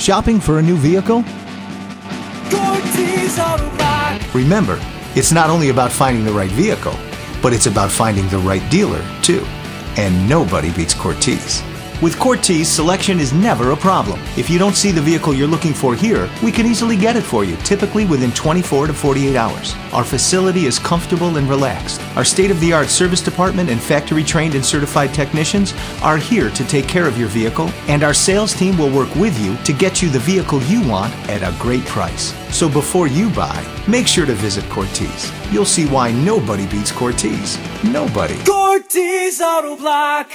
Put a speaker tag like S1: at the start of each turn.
S1: Shopping for a new vehicle?
S2: Cortese Auto Block.
S1: Remember, it's not only about finding the right vehicle, but it's about finding the right dealer, too. And nobody beats Cortese. With Cortese, selection is never a problem. If you don't see the vehicle you're looking for here, we can easily get it for you, typically within 24 to 48 hours. Our facility is comfortable and relaxed. Our state-of-the-art service department and factory-trained and certified technicians are here to take care of your vehicle, and our sales team will work with you to get you the vehicle you want at a great price. So before you buy, make sure to visit Cortese. You'll see why nobody beats Cortese. Nobody.
S2: Cortese Auto Block.